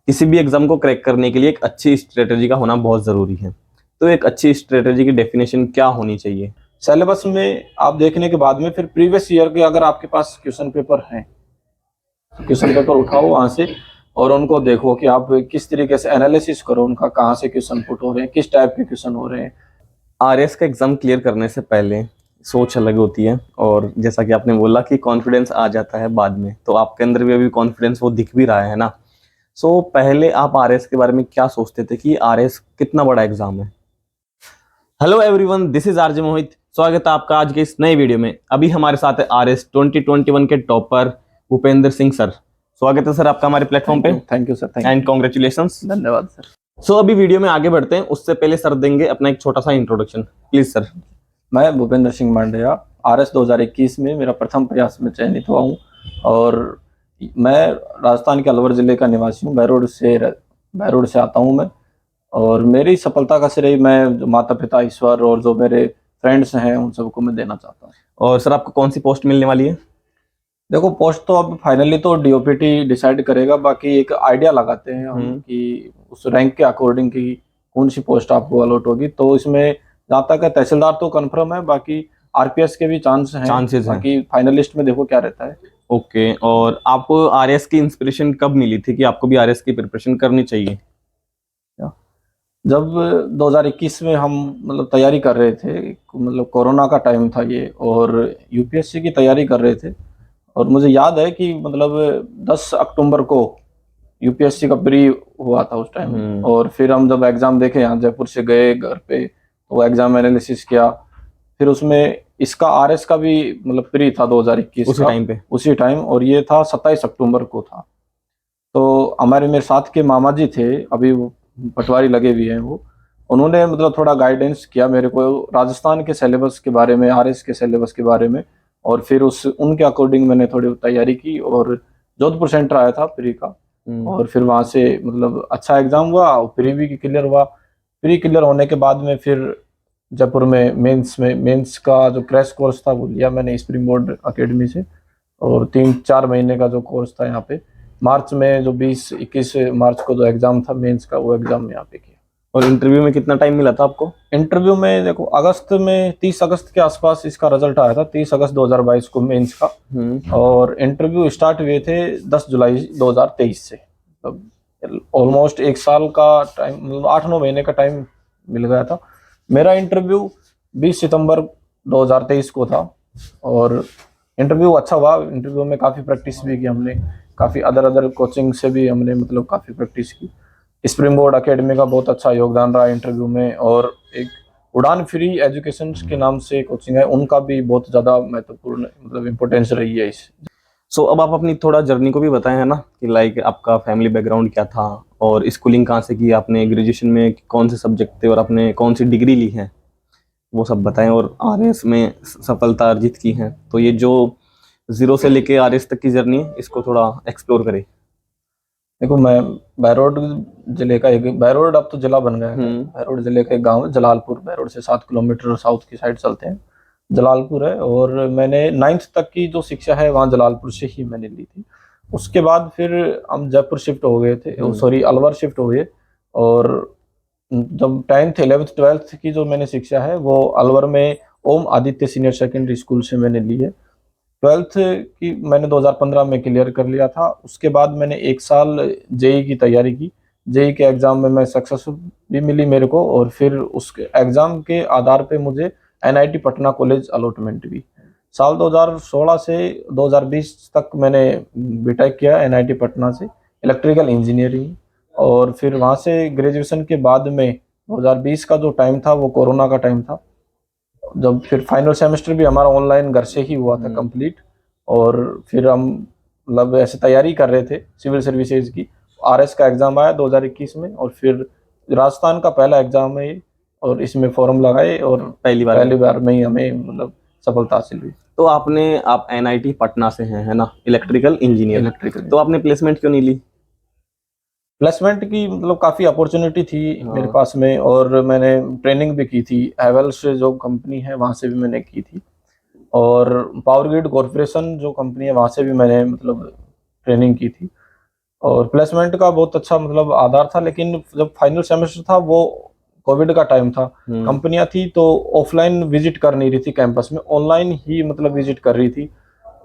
किसी भी एग्जाम को क्रैक करने के लिए एक अच्छी स्ट्रेटेजी का होना बहुत ज़रूरी है। तो एक अच्छी स्ट्रेटेजी की डेफिनेशन क्या होनी चाहिए? सिलेबस में आप देखने के बाद में फिर प्रीवियस ईयर के अगर आपके पास क्वेश्चन पेपर हैं, क्वेश्चन पेपर उठाओ वहां से और उनको देखो कि आप किस तरीके से एनालिसिस करो उनका, कहाँ से क्वेश्चन पुट हो रहे हैं, किस टाइप के क्वेश्चन हो रहे हैं। आरएस का एग्जाम क्लियर करने से पहले सोच अलग होती है, और जैसा कि आपने बोला कि कॉन्फिडेंस आ जाता है बाद में, तो आपके अंदर भी अभी कॉन्फिडेंस वो दिख भी रहा है ना। सो पहले आप आरएस के बारे में क्या सोचते थे कि आरएस कितना बड़ा एग्जाम है? Hello everyone, this is RJ Mohit. स्वागत है आपका आज के इस नए वीडियो में। अभी हमारे साथ है आरएस 2021 के टॉपर भूपेंद्र सिंह सर। स्वागत है सर आपका हमारे प्लेटफॉर्म पे। Thank you sir, thank and you, congratulations. धन्यवाद सर। सो अभी वीडियो में आगे बढ़ते हैं, उससे पहले सर देंगे अपना एक छोटा सा इंट्रोडक्शन, प्लीज सर। मैं भूपेंद्र सिंह मांडेया, RS 2021 में मेरा प्रथम प्रयास में चयनित हुआ हूँ और मैं राजस्थान के अलवर जिले का निवासी हूँ। बहरोड से आता हूँ मैं। और मेरी सफलता का श्रेय मैं जो माता पिता, ईश्वर और जो मेरे फ्रेंड्स हैं उन सबको मैं देना चाहता हूँ। और सर आपको कौन सी पोस्ट मिलने वाली है? देखो, पोस्ट तो अब फाइनली तो DOPT डिसाइड करेगा, बाकी एक आइडिया लगाते हैं हम कि उस रैंक के अकॉर्डिंग की कौन सी पोस्ट आपको अलॉट होगी। तो इसमें जहाँ तक है तहसीलदार तो कंफर्म है, बाकी RPS के भी चांसेस हैं। बाकी फाइनलिस्ट में देखो क्या रहता है। ओके, और आपको आरएस की इंस्पिरेशन कब मिली थी कि आपको भी आरएस की प्रिपरेशन करनी चाहिए? जब 2021 में हम मतलब तैयारी कर रहे थे, मतलब कोरोना का टाइम था ये, और UPSC की तैयारी कर रहे थे। और मुझे याद है कि मतलब 10 अक्टूबर को UPSC का प्री हुआ था उस टाइम। और फिर हम जब एग्जाम देखे, यहाँ जयपुर से गए घर पे, तो वो एनालिसिस किया। फिर उसमें इसका RS का भी मतलब प्री था 2021 उसी का, टाइम पे। उसी टाइम, और ये था 27 अक्टूबर को था। तो मेरे साथ के मामा जी थे, अभी वो पटवारी लगे हुए हैं वो, उन्होंने मतलब थोड़ा गाइडेंस किया मेरे को राजस्थान के सिलेबस के बारे में, RS के सिलेबस के बारे में। और फिर उनके अकॉर्डिंग मैंने थोड़ी तैयारी की और जोधपुर सेंटर आया था प्री का। और फिर वहां से मतलब अच्छा एग्जाम हुआ, प्री भी क्लियर हुआ। प्री क्लियर होने के बाद में फिर जयपुर में मेंस का जो क्रैश कोर्स था वो लिया मैंने स्प्रिंग बोर्ड अकेडमी से। और 3-4 महीने का जो कोर्स था यहाँ पे, मार्च में जो 20-21 मार्च को जो एग्जाम था मेंस का, वो एग्जाम यहाँ पे किया। और इंटरव्यू में कितना टाइम मिला था आपको? इंटरव्यू में देखो, अगस्त में 30 अगस्त के आसपास इसका रिजल्ट आया था, 30 अगस्त 2022 को मेंस का। और इंटरव्यू स्टार्ट हुए थे 10 जुलाई 2023 से। तब ऑलमोस्ट एक साल का टाइम, मतलब 8-9 महीने का टाइम मिल गया था। मेरा इंटरव्यू 20 सितंबर 2023 को था और इंटरव्यू अच्छा हुआ। इंटरव्यू में काफ़ी प्रैक्टिस भी की हमने, काफ़ी अदर कोचिंग से भी हमने मतलब काफ़ी प्रैक्टिस की। स्प्रिंग बोर्ड अकेडमी का बहुत अच्छा योगदान रहा इंटरव्यू में, और एक उड़ान फ्री एजुकेशन के नाम से कोचिंग है, उनका भी बहुत ज़्यादा महत्वपूर्ण मतलब इम्पोर्टेंस रही है इस। सो अब आप अपनी थोड़ा जर्नी को भी बताएं, है ना, कि लाइक आपका फैमिली बैकग्राउंड क्या था और स्कूलिंग कहाँ से की आपने, ग्रेजुएशन में कौन से सब्जेक्ट थे और आपने कौन सी डिग्री ली है, वो सब बताएं। और आरएस में सफलता अर्जित की है, तो ये जो 0 से लेके आरएस तक की जर्नी है, इसको थोड़ा एक्सप्लोर करें। देखो, मैं बहरोड जिले का एक, बहरोड अब तो जिला बन गया है, बहरोड जिले का एक गाँव है जलालपुर। बहरोड से 7 किलोमीटर साउथ की साइड चलते हैं, जलालपुर है। और मैंने 9th तक की जो शिक्षा है वहाँ जलालपुर से ही मैंने ली थी। उसके बाद फिर हम जयपुर शिफ्ट हो गए थे, सॉरी अलवर शिफ्ट हो गए। और जब 10th 11th 12th की जो मैंने शिक्षा है वो अलवर में ओम आदित्य सीनियर सेकेंडरी स्कूल से मैंने ली है। 12th की मैंने 2015 में क्लियर कर लिया था। उसके बाद मैंने 1 साल JEE की तैयारी की। JEE के एग्ज़ाम में मैं सक्सेसफुल भी मिली मेरे को, और फिर उस एग्ज़ाम के आधार पे मुझे NIT पटना कॉलेज अलॉटमेंट भी। साल 2016 से 2020 तक मैंने बीटेक किया NIT पटना से, इलेक्ट्रिकल इंजीनियरिंग। और फिर वहाँ से ग्रेजुएशन के बाद में 2020 का जो टाइम था वो कोरोना का टाइम था, जब फिर फाइनल सेमेस्टर भी हमारा ऑनलाइन घर से ही हुआ था कंप्लीट। और फिर हम मतलब ऐसे तैयारी कर रहे थे सिविल सर्विसेज की। RS का एग्ज़ाम आया 2021 में, और फिर राजस्थान का पहला एग्ज़ाम है ये, और इसमें फॉर्म लगाए और पहली बार में ही हमें मतलब सफलता हासिल हुई। तो आप NIT पटना से हैं, है ना, इलेक्ट्रिकल इंजीनियर। तो आपने प्लेसमेंट क्यों नहीं ली? प्लेसमेंट की मतलब काफ़ी अपॉर्चुनिटी थी मेरे पास में, और मैंने ट्रेनिंग भी की थी। हैवेल्स जो कंपनी है वहाँ से भी मैंने की थी, और पावर ग्रिड कॉरपोरेशन जो कंपनी है वहाँ से भी मैंने मतलब ट्रेनिंग की थी। और प्लेसमेंट का बहुत अच्छा मतलब आधार था, लेकिन जब फाइनल सेमेस्टर था वो कोविड का टाइम था, कंपनियां थी तो ऑफलाइन विजिट कर नहीं रही थी कैंपस में, ऑनलाइन ही मतलब विजिट कर रही थी।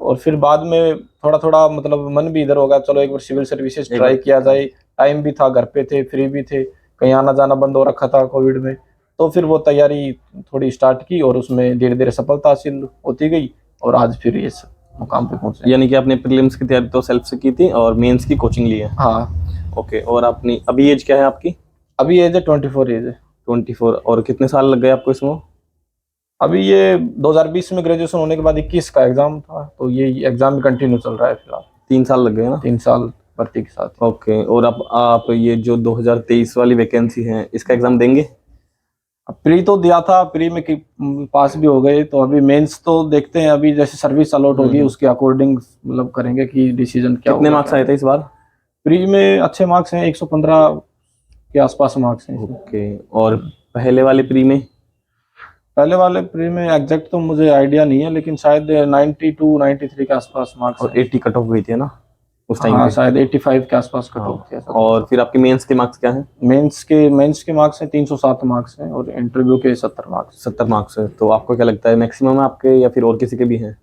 और फिर बाद में थोड़ा थोड़ा मतलब मन भी इधर हो गया, चलो एक बार सिविल सर्विसेज ट्राई किया जाए, टाइम भी था, घर पे थे, फ्री भी थे, कहीं आना जाना बंद हो रखा था कोविड में। तो फिर वो तैयारी थोड़ी स्टार्ट की और उसमें धीरे धीरे सफलता हासिल होती गई और आज फिर ये मुकाम पे पहुंचे। यानी कि आपने प्रीलिम्स की तैयारी तो सेल्फ से की थी और मेंस की कोचिंग ली है। हाँ। ओके, और अपनी अभी एज क्या है आपकी? अभी एज है 24 एज है। 24। और कितने साल लग गए आपको इसमें? अभी ये 2020 में ग्रेजुएशन होने के बाद 21 का एग्जाम था, तो ये एग्जाम भी कंटिन्यू चल रहा है फिलहाल। 3 साल लग गए ना? 3 साल भर्ती के साथ। ओके, और अब आप ये जो 2023 वाली वैकेंसी है इसका एग्जाम देंगे? अब प्री तो दिया था, प्री में पास भी हो गए, तो अभी मेंस तो देखते हैं, अभी जैसे सर्विस अलॉट होगी उसके अकॉर्डिंग मतलब करेंगे कि डिसीजन क्या कितने होगा। मार्क्स आए थे इस बार? प्री में अच्छे मार्क्स हैं, 115 के आसपास मार्क्स हैं। ओके, और पहले वाले प्री में? पहले वाले प्री में एग्जैक्ट तो मुझे आइडिया नहीं है, लेकिन शायद 92 93 के आसपास मार्क्स और 80 कट ऑफ हुई थी ना उस टाइम हाँ पे? शायद 85 के आसपास कट ऑफ थे। और फिर आपके मेंस के मार्क्स क्या हैं? मेंस के मार्क्स हैं 307 मार्क्स हैं और इंटरव्यू के 70 मार्क्स। 70 मार्क्स है, तो आपको क्या लगता है मैक्सिमम है आपके या फिर और किसी के भी हैं?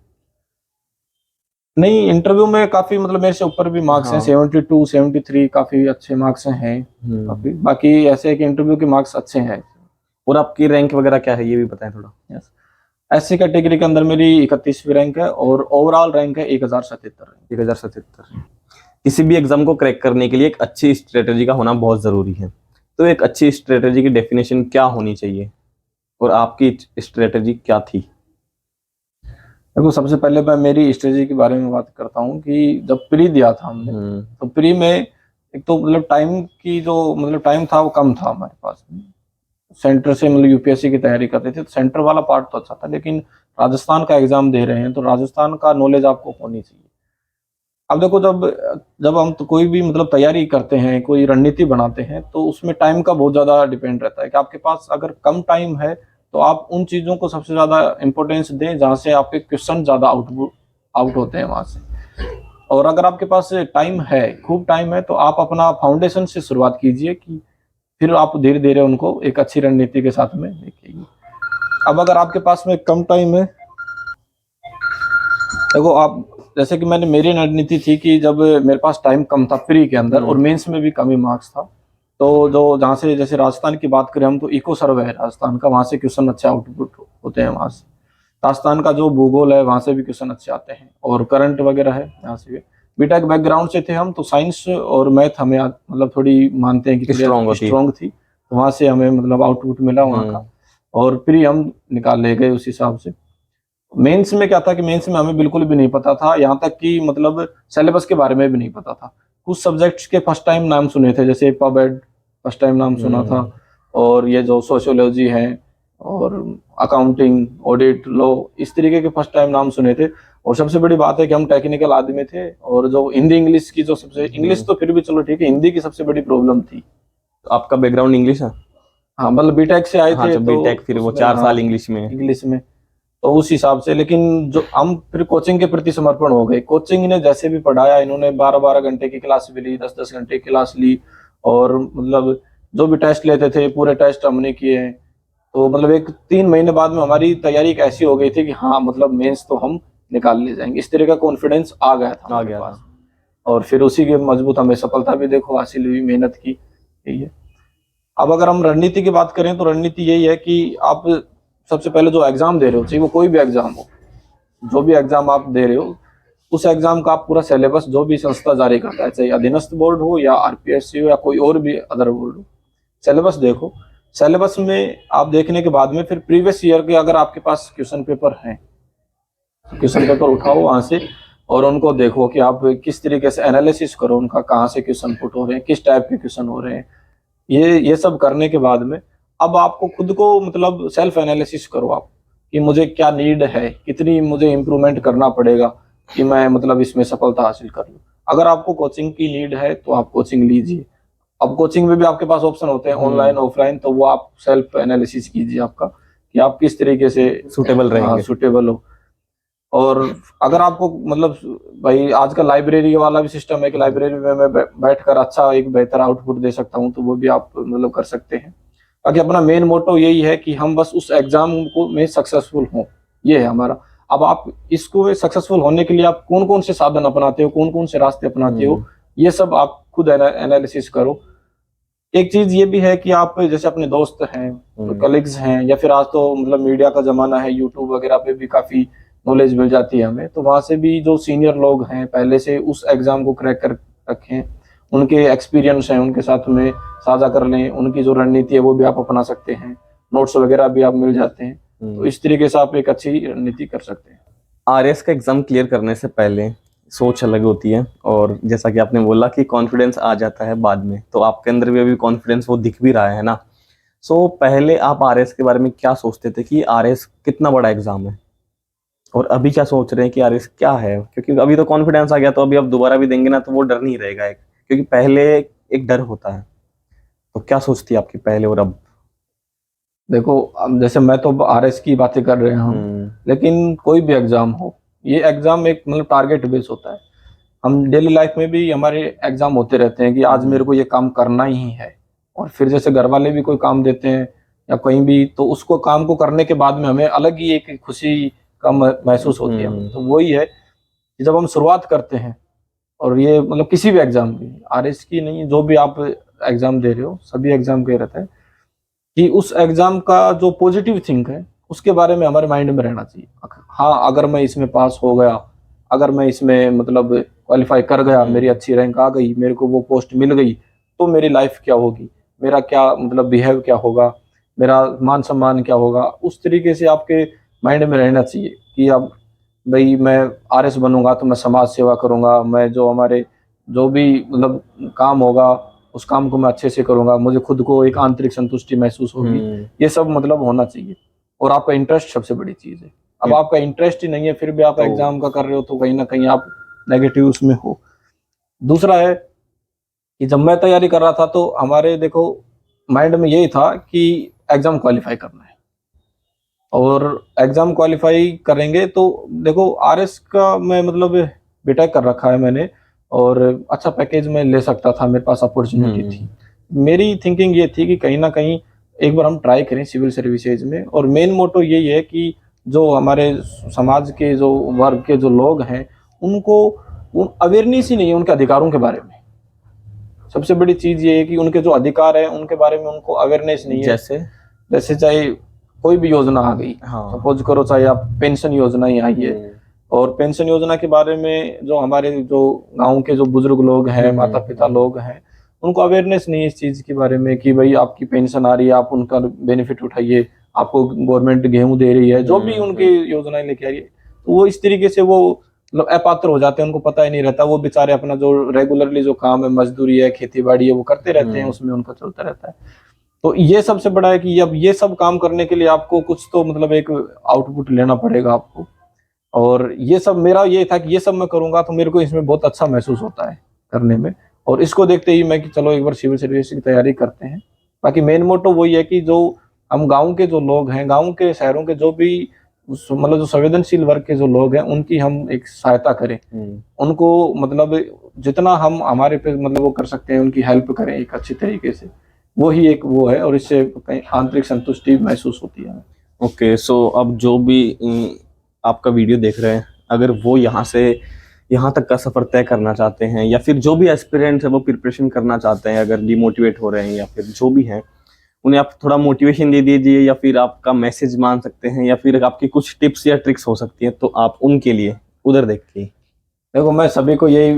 नहीं, इंटरव्यू में काफी मतलब मेरे से ऊपर भी मार्क्स हैं, 72 73 काफी अच्छे मार्क्स हैं काफी। बाकी ऐसे है कि इंटरव्यू के मार्क्स अच्छे हैं। और आपकी रैंक वगैरह क्या है ये भी बताएं थोड़ा। यस, एससी कैटेगरी के अंदर मेरी 31वीं रैंक है और ओवरऑल रैंक है 1077। 1077। किसी भी एग्जाम को क्रैक करने के लिए एक अच्छी स्ट्रेटेजी का होना बहुत जरूरी है, तो एक अच्छी स्ट्रेटेजी की डेफिनेशन क्या होनी चाहिए और आपकी स्ट्रेटेजी क्या थी? देखो, सबसे पहले मैं मेरी स्ट्रेटेजी के बारे में बात करता हूँ कि जब प्री दिया था हमने, तो प्री में एक तो मतलब टाइम की जो मतलब टाइम था वो कम था हमारे पास। सेंटर से मतलब यूपीएससी की तैयारी करते थे, तो सेंटर वाला पार्ट तो अच्छा था, लेकिन राजस्थान का एग्जाम दे रहे हैं तो राजस्थान का नॉलेज आपको होनी चाहिए। अब देखो, जब जब हम तो कोई भी मतलब तैयारी करते हैं, कोई रणनीति बनाते हैं, तो उसमें टाइम का बहुत ज्यादा डिपेंड रहता है कि आपके पास अगर कम टाइम है तो आप उन चीजों को सबसे ज्यादा इंपॉर्टेंस दें जहां से आपके क्वेश्चन ज्यादा आउट होते हैं वहां से। और अगर आपके पास टाइम है, खूब टाइम है, तो आप अपना फाउंडेशन से शुरुआत कीजिए कि फिर आप धीरे धीरे उनको एक अच्छी रणनीति के साथ में देखिए। अब अगर आपके पास में कम टाइम है, देखो आप, जैसे कि मैंने मेरी रणनीति थी कि जब मेरे पास टाइम कम था प्री के अंदर और मेंस में भी कम ही मार्क्स था, तो जो जहाँ से जैसे राजस्थान की बात करें हम, तो इको सर्वे है राजस्थान का, वहाँ से क्वेश्चन अच्छे आउटपुट होते हैं। वहाँ से राजस्थान का जो भूगोल है वहाँ से भी क्वेश्चन अच्छे आते हैं और करंट वगैरह है यहाँ से भी। बीटेक बैकग्राउंड से थे हम, तो साइंस और मैथ हमें मतलब थोड़ी मानते हैं कि स्ट्रॉन्ग थी, तो वहाँ से हमें मतलब आउटपुट मिला वहाँ का, और प्री हम निकाल ले गए उस हिसाब से। मेंस में क्या था कि मेंस में हमें बिल्कुल भी नहीं पता था, यहाँ तक कि मतलब सिलेबस के बारे में भी नहीं पता था। कुछ सब्जेक्ट्स के फर्स्ट टाइम नाम सुने थे, जैसे पबएड फर्स्ट टाइम नाम सुना था, और ये जो सोशियोलॉजी है और अकाउंटिंग ऑडिट लॉ, इस तरीके के फर्स्ट टाइम नाम सुने थे। और सबसे बड़ी बात है कि हम टेक्निकल आदमी थे, और जो हिंदी इंग्लिश की जो सबसे, इंग्लिश तो फिर भी चलो ठीक है, हिंदी की सबसे बड़ी प्रॉब्लम थी। तो आपका बैकग्राउंड इंग्लिश है? हाँ, मतलब बीटेक से आए थे, तो बीटेक फिर वो 4 साल इंग्लिश में, तो उस हिसाब से। लेकिन जो हम फिर कोचिंग के प्रति समर्पण हो गए, कोचिंग ने जैसे भी पढ़ाया, इन्होंने 12-12 घंटे की क्लास भी ली, 10-10 घंटे की क्लास ली, और मतलब जो भी टेस्ट लेते थे पूरे टेस्ट हमने किए हैं। तो मतलब एक 3 महीने बाद में हमारी तैयारी ऐसी हो गई थी कि हाँ मतलब मेंस तो हम निकाल ले जाएंगे, इस तरह का कॉन्फिडेंस आ गया था हमारे पास। और फिर उसी के मजबूत हमें सफलता भी देखो हासिल हुई, मेहनत की, यही है। अब अगर हम रणनीति की बात करें तो रणनीति यही है कि आप सबसे पहले जो एग्जाम दे रहे हो, चाहे वो कोई भी एग्जाम हो, जो भी एग्जाम आप दे रहे हो, उस एग्जाम का आप पूरा सिलेबस जो भी संस्था जारी करता है, चाहे अधीनस्थ बोर्ड हो या आरपीएससी हो या कोई और भी अदर बोर्ड हो, सिलेबस देखो। सिलेबस में आप देखने के बाद में फिर प्रीवियस ईयर के अगर आपके पास क्वेश्चन पेपर हैं, क्वेश्चन पेपर उठाओ वहां से और उनको देखो कि आप किस तरीके से एनालिसिस करो उनका, कहाँ से क्वेश्चन पुट हो रहे हैं, किस टाइप के क्वेश्चन हो रहे हैं। ये सब करने के बाद में अब आपको खुद को मतलब सेल्फ एनालिसिस करो आप, कि मुझे क्या नीड है, कितनी मुझे इम्प्रूवमेंट करना पड़ेगा कि मैं मतलब इसमें सफलता हासिल कर लूँ। अगर आपको कोचिंग की नीड है तो आप कोचिंग लीजिए। अब कोचिंग में भी आपके पास ऑप्शन होते हैं ऑनलाइन ऑफलाइन, तो वो आप सेल्फ एनालिसिस कीजिए आपका कि आप किस तरीके से सुटेबल रहेंगे। सुटेबल हो। और अगर आपको मतलब भाई आजकल लाइब्रेरी वाला भी सिस्टम है कि लाइब्रेरी में मैं बैठकर अच्छा एक बेहतर आउटपुट दे सकता हूँ, तो वो भी आप मतलब कर सकते हैं। बाकी अपना मेन मोटो यही है कि हम बस उस एग्जाम को में सक्सेसफुल हों, ये है हमारा। अब आप इसको सक्सेसफुल होने के लिए आप कौन कौन से साधन अपनाते हो, कौन कौन से रास्ते अपनाते हो, ये सब आप खुद एनालिसिस करो। एक चीज ये भी है कि आप जैसे अपने दोस्त हैं, कलीग्स हैं, या फिर आज तो मतलब मीडिया का जमाना है, यूट्यूब वगैरह पे भी काफी नॉलेज मिल जाती है हमें, तो वहां से भी जो सीनियर लोग हैं पहले से उस एग्जाम को क्रैक कर रखें, उनके एक्सपीरियंस हैं उनके साथ में साझा कर लें, उनकी जो रणनीति है वो भी आप अपना सकते हैं, नोट्स वगैरह भी आप मिल जाते हैं, तो इस तरीके से आप एक अच्छी रणनीति कर सकते हैं। आरएस का एग्जाम क्लियर करने से पहले सोच अलग होती है, और जैसा कि आपने बोला कि कॉन्फिडेंस आ जाता है बाद में, तो आपके अंदर भी अभी कॉन्फिडेंस वो दिख भी रहा है ना। सो पहले आप आरएस के बारे में क्या सोचते थे कि आरएस कितना बड़ा एग्जाम है, और अभी क्या सोच रहे हैं कि आरएस क्या है? क्योंकि अभी तो कॉन्फिडेंस आ गया, तो अभी आप दोबारा भी देंगे ना तो वो डर नहीं रहेगा एक, क्योंकि पहले एक डर होता है। तो क्या सोचती है आपकी पहले और अब? देखो अब जैसे मैं तो आरएस की बातें कर रहे हैं हम, लेकिन कोई भी एग्जाम हो, ये एग्जाम एक मतलब टारगेट बेस होता है। हम डेली लाइफ में भी हमारे एग्जाम होते रहते हैं कि आज मेरे को ये काम करना ही है, और फिर जैसे घर वाले भी कोई काम देते हैं या कहीं भी, तो उसको काम को करने के बाद में हमें अलग ही एक खुशी का महसूस होती है। तो वही है कि जब हम शुरुआत करते हैं, और ये मतलब किसी भी एग्जाम की, आरएस की नहीं, जो भी आप एग्जाम दे रहे हो, सभी एग्जाम के रहता है कि उस एग्जाम का जो पॉजिटिव थिंक है उसके बारे में हमारे माइंड में रहना चाहिए। हाँ, अगर मैं इसमें पास हो गया, अगर मैं इसमें मतलब क्वालिफाई कर गया, मेरी अच्छी रैंक आ गई, मेरे को वो पोस्ट मिल गई, तो मेरी लाइफ क्या होगी, मेरा क्या मतलब बिहेव क्या होगा, मेरा मान सम्मान क्या होगा, उस तरीके से आपके माइंड में रहना चाहिए कि अब भाई मैं आरएस बनूंगा तो मैं समाज सेवा करूंगा, मैं जो हमारे जो भी मतलब काम होगा उस काम को मैं अच्छे से करूंगा, मुझे खुद को एक आंतरिक संतुष्टि महसूस होगी। ये सब मतलब होना चाहिए, और आपका इंटरेस्ट सबसे बड़ी चीज है। अब आपका इंटरेस्ट ही नहीं है फिर भी आप एग्जाम का कर रहे हो, तो कहीं ना कहीं आप नेगेटिव उसमें हो। दूसरा है कि जब मैं तैयारी कर रहा था तो हमारे देखो माइंड में यही था कि एग्जाम क्वालिफाई करना है, और एग्जाम क्वालिफाई करेंगे तो देखो आरएस का मैं मतलब बीटेक कर रखा है मैंने, और अच्छा पैकेज में ले सकता था, मेरे पास अपॉर्चुनिटी थी। मेरी थिंकिंग ये थी कि कहीं ना कहीं एक बार हम ट्राई करें सिविल सर्विसेज में, और मेन मोटो यही है कि जो हमारे समाज के जो वर्ग के जो लोग हैं उनको अवेयरनेस ही नहीं है उनके अधिकारों के बारे में। सबसे बड़ी चीज ये है कि उनके जो अधिकार है उनके बारे में उनको अवेयरनेस नहीं है। जैसे चाहे कोई भी योजना आ गई, सपोज करो चाहे आप पेंशन योजना ही आई है, और पेंशन योजना के बारे में जो हमारे जो गांव के जो बुजुर्ग लोग हैं, माता पिता लोग हैं, उनको अवेयरनेस नहीं है इस चीज के बारे में कि भाई आपकी पेंशन आ रही है, आप उनका बेनिफिट उठाइए, आपको गवर्नमेंट गेहूं दे रही है, जो भी उनकी योजनाएं लेके आ रही है। तो वो इस तरीके से वो मतलब अपात्र हो जाते हैं, उनको पता ही नहीं रहता, वो बेचारे अपना जो रेगुलरली जो काम है, मजदूरी है, खेती बाड़ी है, वो करते रहते हैं, उसमें उनका चलता रहता है। तो ये सबसे बड़ा है कि अब ये सब काम करने के लिए आपको कुछ तो मतलब एक आउटपुट लेना पड़ेगा आपको, और ये सब मेरा ये था कि ये सब मैं करूंगा तो मेरे को इसमें बहुत अच्छा महसूस होता है करने में, और इसको देखते ही मैं कि चलो एक बार सिविल सर्विस की तैयारी करते हैं। बाकी मेन मोटो वही है कि जो हम गांव के जो लोग हैं, गांव के शहरों के जो भी मतलब जो संवेदनशील वर्ग के जो लोग हैं, उनकी हम एक सहायता करें, उनको मतलब जितना हम हमारे पे मतलब वो कर सकते हैं उनकी हेल्प करें एक अच्छी तरीके से, वो ही एक वो है, और इससे कहीं आंतरिक संतुष्टि महसूस होती है। ओके, सो अब जो भी आपका वीडियो देख रहे हैं, अगर वो यहाँ से यहाँ तक का सफर तय करना चाहते हैं, या फिर जो भी एस्पिरेंट्स है वो प्रिपरेशन करना चाहते हैं, अगर डिमोटिवेट हो रहे हैं या फिर जो भी हैं, उन्हें आप थोड़ा मोटिवेशन दे दीजिए, या फिर आपका मैसेज मान सकते हैं, या फिर आपकी कुछ टिप्स या ट्रिक्स हो सकती हैं, तो आप उनके लिए उधर देखिए। देखो मैं सभी को यही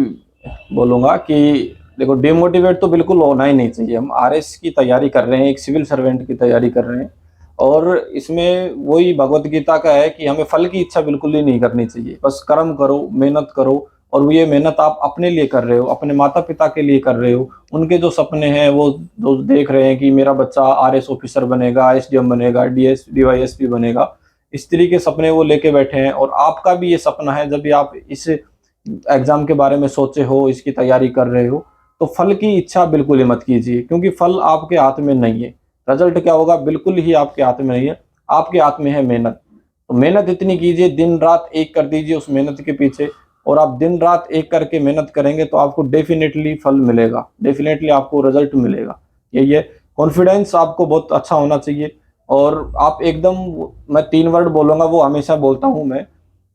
बोलूंगा कि देखो डिमोटिवेट तो बिल्कुल होना ही नहीं चाहिए। हम आरएस की तैयारी कर रहे हैं, एक सिविल सर्वेंट की तैयारी कर रहे हैं, और इसमें वही भगवत गीता का है कि हमें फल की इच्छा बिल्कुल ही नहीं करनी चाहिए। बस कर्म करो, मेहनत करो, और ये मेहनत आप अपने लिए कर रहे हो, अपने माता पिता के लिए कर रहे हो, उनके जो सपने हैं वो जो देख रहे हैं कि मेरा बच्चा आरएस ऑफिसर बनेगा, एसडीएम बनेगा, डीएस डीवाईएसपी बनेगा, इस तरीके सपने वो लेके बैठे हैं, और आपका भी ये सपना है। जब भी आप इस एग्जाम के बारे में सोचे हो, इसकी तैयारी कर रहे हो, तो फल की इच्छा बिल्कुल ही मत कीजिए, क्योंकि फल आपके हाथ में नहीं है। रिजल्ट क्या होगा बिल्कुल ही आपके हाथ में नहीं है, आपके हाथ में है मेहनत। तो मेहनत इतनी कीजिए, दिन रात एक कर दीजिए उस मेहनत के पीछे, और आप दिन रात एक करके मेहनत करेंगे तो आपको डेफिनेटली फल मिलेगा, डेफिनेटली आपको रिजल्ट मिलेगा। यही है, कॉन्फिडेंस आपको बहुत अच्छा होना चाहिए। और आप एकदम, मैं 3 वर्ड बोलूंगा, वो हमेशा बोलता हूं मैं,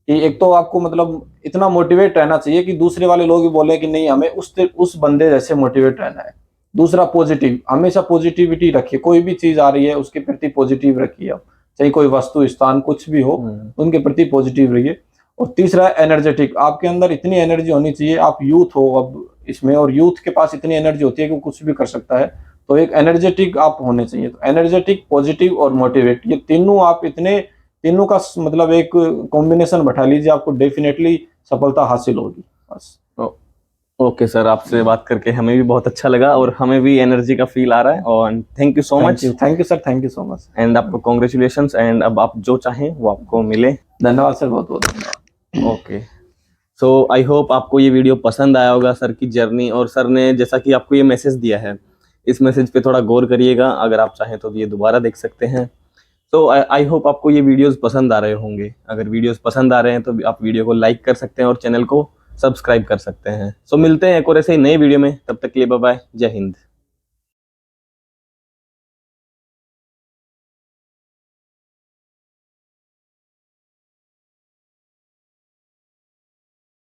कि एक तो आपको मतलब इतना मोटिवेट रहना चाहिए कि दूसरे वाले लोग भी बोले कि नहीं, हमें उस बंदे जैसे मोटिवेट रहना है। दूसरा पॉजिटिव, हमेशा पॉजिटिविटी रखिए, कोई भी चीज आ रही है उसके प्रति पॉजिटिव रखिए आप, चाहे कोई वस्तु स्थान कुछ भी हो, उनके प्रति पॉजिटिव रहिए। और तीसरा एनर्जेटिक, आपके अंदर इतनी एनर्जी होनी चाहिए, आप यूथ हो अब इसमें, और यूथ के पास इतनी एनर्जी होती है कि वो कुछ भी कर सकता है, तो एक एनर्जेटिक आप होने चाहिए। तो एनर्जेटिक, पॉजिटिव और मोटिवेट, ये तीनों आप इतने, तीनों का मतलब एक कॉम्बिनेशन बैठा लीजिए, आपको डेफिनेटली सफलता हासिल होगी। बस। ओके सर, आपसे बात करके हमें भी बहुत अच्छा लगा और हमें भी एनर्जी का फील आ रहा है, और thank you so much. Thank you sir, thank you so much. And आपको कॉन्ग्रेचुलेशंस, एंड अब आप जो चाहें वो आपको मिले। धन्यवाद सर, बहुत बहुत धन्यवाद। ओके, सो आई होप आपको ये वीडियो पसंद आया होगा, सर की जर्नी, और सर ने जैसा कि आपको ये मैसेज दिया है, इस मैसेज पे थोड़ा गौर करिएगा। अगर आप चाहें तो ये दोबारा देख सकते हैं। तो आई होप आपको ये वीडियोस पसंद आ रहे होंगे। अगर वीडियोस पसंद आ रहे हैं तो आप वीडियो को लाइक कर सकते हैं और चैनल को सब्सक्राइब कर सकते हैं। सो मिलते हैं एक और ऐसे ही नए वीडियो में, तब तक के लिए बाय बाय, जय हिंद।